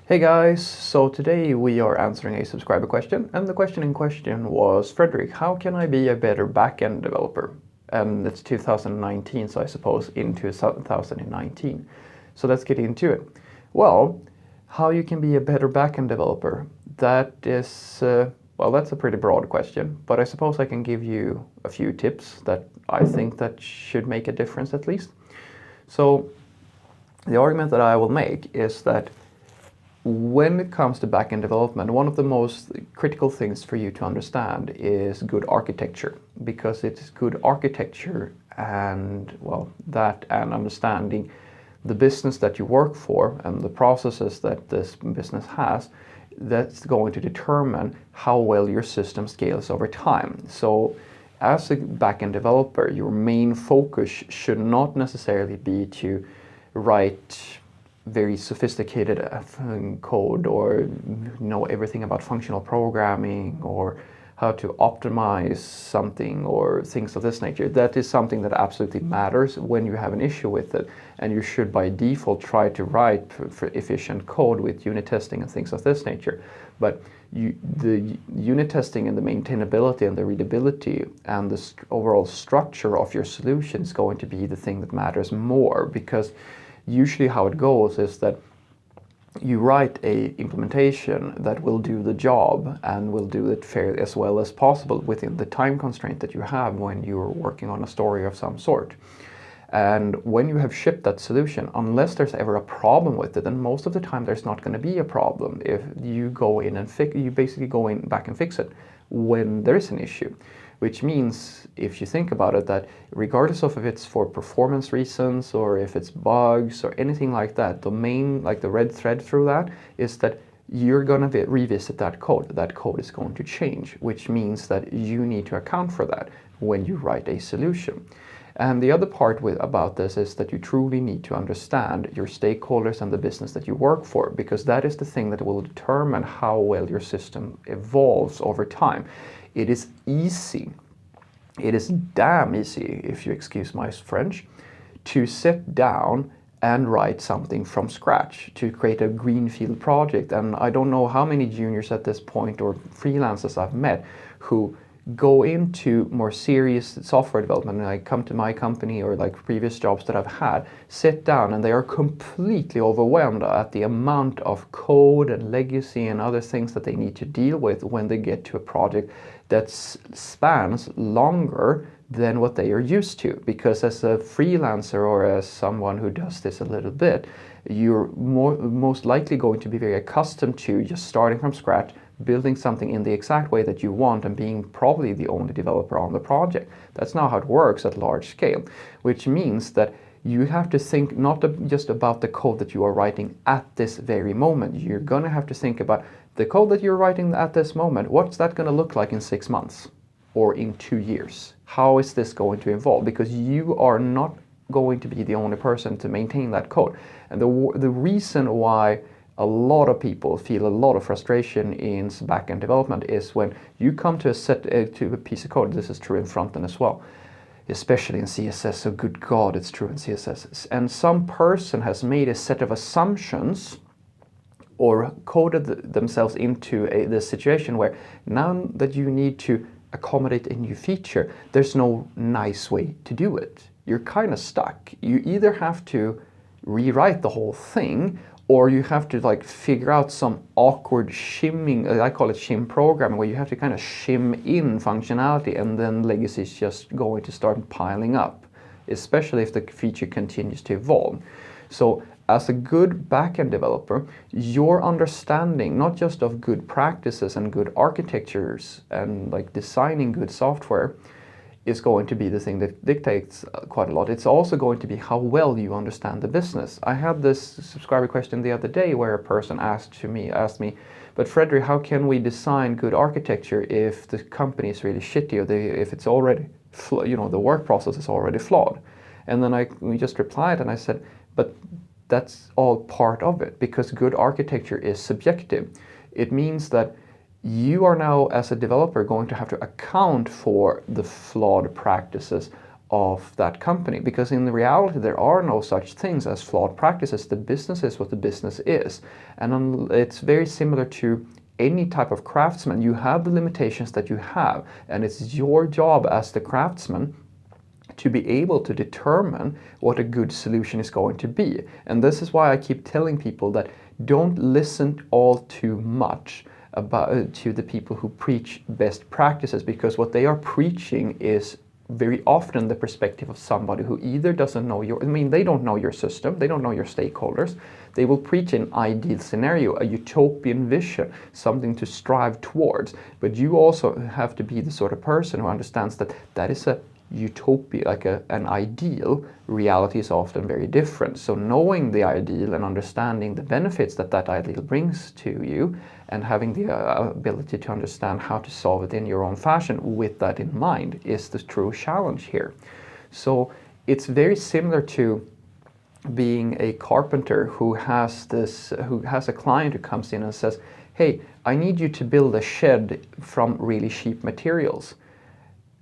Hey guys, so today we are answering a subscriber question, and the question in question was, Frederick, how can I be a better backend developer? And it's 2019, so I suppose into 2019. So let's get into it. Well, how you can be a better backend developer? That is, well, that's a pretty broad question, but I suppose I can give you a few tips that I think that should make a difference at least. So the argument that I will make is that when it comes to backend development, one of the most critical things for you to understand is good architecture, because it's good architecture and, well, that and understanding the business that you work for and the processes that this business has, that's going to determine how well your system scales over time. So as a backend developer, your main focus should not necessarily be to write very sophisticated code or know everything about functional programming or how to optimize something or things of this nature. That is something that absolutely matters when you have an issue with it, and you should by default try to write for efficient code with unit testing and things of this nature. But the unit testing and the maintainability and the readability and the overall structure of your solution is going to be the thing that matters more, because usually how it goes is that you write a implementation that will do the job and will do it fairly as well as possible within the time constraint that you have when you're working on a story of some sort. And when you have shipped that solution, unless there's ever a problem with it, and most of the time there's not going to be a problem if you go in and you basically go in back and fix it when there is an issue. Which means, if you think about it, that regardless of if it's for performance reasons or if it's bugs or anything like that, the main, like the red thread through that is that you're going to revisit that code. That code is going to change, which means that you need to account for that when you write a solution. And the other part about this is that you truly need to understand your stakeholders and the business that you work for, because that is the thing that will determine how well your system evolves over time. It is easy, it is damn easy, if you excuse my French, to sit down and write something from scratch, to create a greenfield project. And I don't know how many juniors at this point or freelancers I've met who go into more serious software development, and I come to my company or like previous jobs that I've had, sit down and they are completely overwhelmed at the amount of code and legacy and other things that they need to deal with when they get to a project that spans longer than what they are used to. Because as a freelancer or as someone who does this a little bit, you're most likely going to be very accustomed to just starting from scratch, building something in the exact way that you want and being probably the only developer on the project. That's not how it works at large scale, which means that you have to think not just about the code that you are writing at this very moment. You're going to have to think about the code that you're writing at this moment. What's that going to look like in 6 months or in 2 years? How is this going to evolve? Because you are not going to be the only person to maintain that code. And the reason why a lot of people feel a lot of frustration in backend development is when you come to a piece of code. This is true in front end as well, especially in CSS. So good God, it's true in CSS. And some person has made a set of assumptions or coded themselves into this situation where now that you need to accommodate a new feature, there's no nice way to do it. You're kind of stuck. You either have to rewrite the whole thing, or you have to like figure out some awkward shimming, I call it shim programming, where you have to kind of shim in functionality and then legacy is just going to start piling up, especially if the feature continues to evolve. So as a good backend developer, your understanding not just of good practices and good architectures and like designing good software is going to be the thing that dictates quite a lot. It's also going to be how well you understand the business. I had this subscriber question the other day where a person asked me, but Frederick, how can we design good architecture if the company is really shitty or if it's already, the work process is already flawed? And then we just replied and I said, but that's all part of it, because good architecture is subjective. It means that you are now, as a developer, going to have to account for the flawed practices of that company, because in reality there are no such things as flawed practices. The business is what the business is, and it's very similar to any type of craftsman. You have the limitations that you have, and it's your job as the craftsman to be able to determine what a good solution is going to be. And this is why I keep telling people that don't listen all too much about to the people who preach best practices, because what they are preaching is very often the perspective of somebody who either doesn't know they don't know your system, they don't know your stakeholders. They will preach an ideal scenario, a utopian vision, something to strive towards. But you also have to be the sort of person who understands that that is a utopia, like an ideal. Reality is often very different. So knowing the ideal and understanding the benefits that that ideal brings to you, and having the ability to understand how to solve it in your own fashion with that in mind, is the true challenge here. So it's very similar to being a carpenter who has a client who comes in and says, hey, I need you to build a shed from really cheap materials.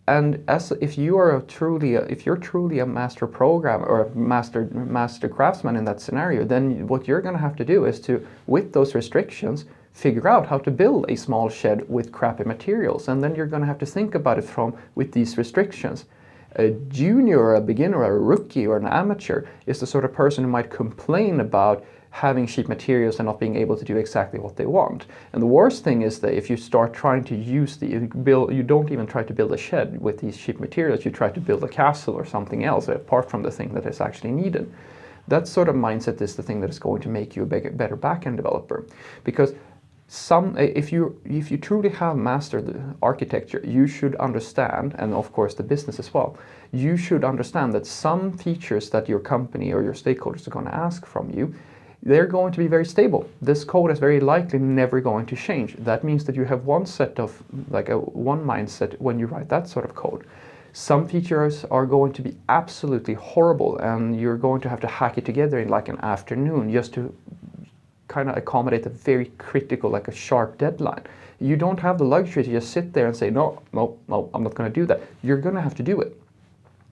And if you're truly a master programmer or a master craftsman in that scenario, then what you're going to have to do is to, with those restrictions, figure out how to build a small shed with crappy materials. And then you're going to have to think about it with these restrictions. A junior, or a beginner, or a rookie, or an amateur is the sort of person who might complain about having cheap materials and not being able to do exactly what they want. And the worst thing is that if you start trying to you don't even try to build a shed with these cheap materials, you try to build a castle or something else apart from the thing that is actually needed. That sort of mindset is the thing that is going to make you a better backend developer. Because if you truly have mastered the architecture, you should understand, and of course the business as well, you should understand that some features that your company or your stakeholders are going to ask from you, they're going to be very stable. This code is very likely never going to change. That means that you have one mindset when you write that sort of code. Some features are going to be absolutely horrible, and you're going to have to hack it together in like an afternoon just to kind of accommodate a very critical, like a sharp deadline. You don't have the luxury to just sit there and say, no, I'm not going to do that. You're going to have to do it.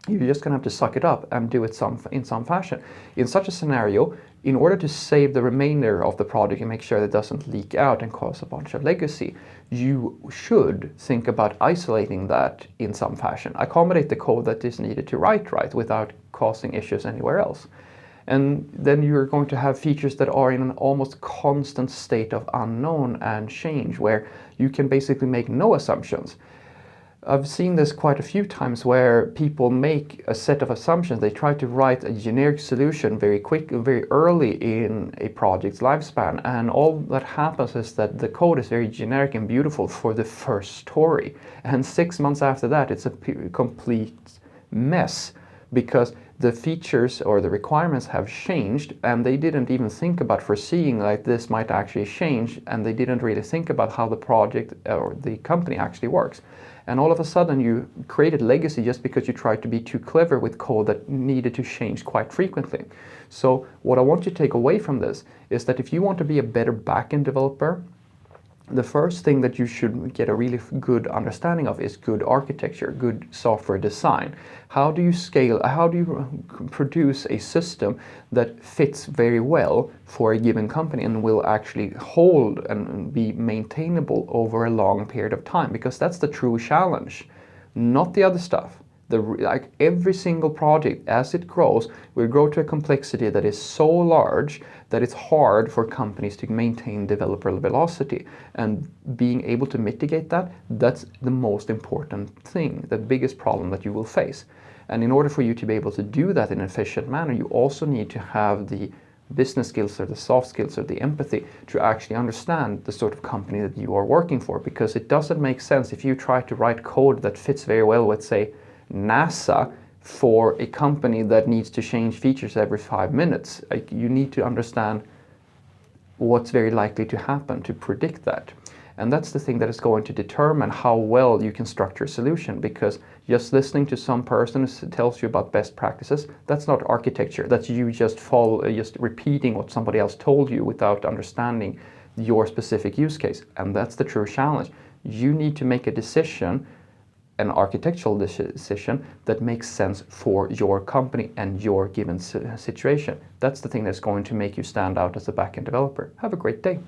You're just going to have to suck it up and do it in some fashion. In such a scenario, in order to save the remainder of the project and make sure that it doesn't leak out and cause a bunch of legacy, you should think about isolating that in some fashion. Accommodate the code that is needed to write right without causing issues anywhere else. And then you're going to have features that are in an almost constant state of unknown and change, where you can basically make no assumptions. I've seen this quite a few times where people make a set of assumptions. They try to write a generic solution very early in a project's lifespan, and all that happens is that the code is very generic and beautiful for the first story, and 6 months after that it's a complete mess, because the features or the requirements have changed, and they didn't even think about foreseeing like this might actually change, and they didn't really think about how the project or the company actually works. And all of a sudden you created legacy just because you tried to be too clever with code that needed to change quite frequently. So what I want you to take away from this is that if you want to be a better backend developer, the first thing that you should get a really good understanding of is good architecture, good software design. How do you scale, how do you produce a system that fits very well for a given company and will actually hold and be maintainable over a long period of time? Because that's the true challenge, not the other stuff. Like every single project, as it grows, will grow to a complexity that is so large that it's hard for companies to maintain developer velocity. And being able to mitigate that, that's the most important thing, the biggest problem that you will face. And in order for you to be able to do that in an efficient manner, you also need to have the business skills or the soft skills or the empathy to actually understand the sort of company that you are working for. Because it doesn't make sense if you try to write code that fits very well with, say, NASA for a company that needs to change features every 5 minutes. Like, you need to understand what's very likely to happen to predict that. And that's the thing that is going to determine how well you can structure a solution, because just listening to some person who tells you about best practices, that's not architecture. That's you just repeating what somebody else told you without understanding your specific use case. And that's the true challenge. You need to make a decision an architectural decision that makes sense for your company and your given situation. That's the thing that's going to make you stand out as a backend developer. Have a great day.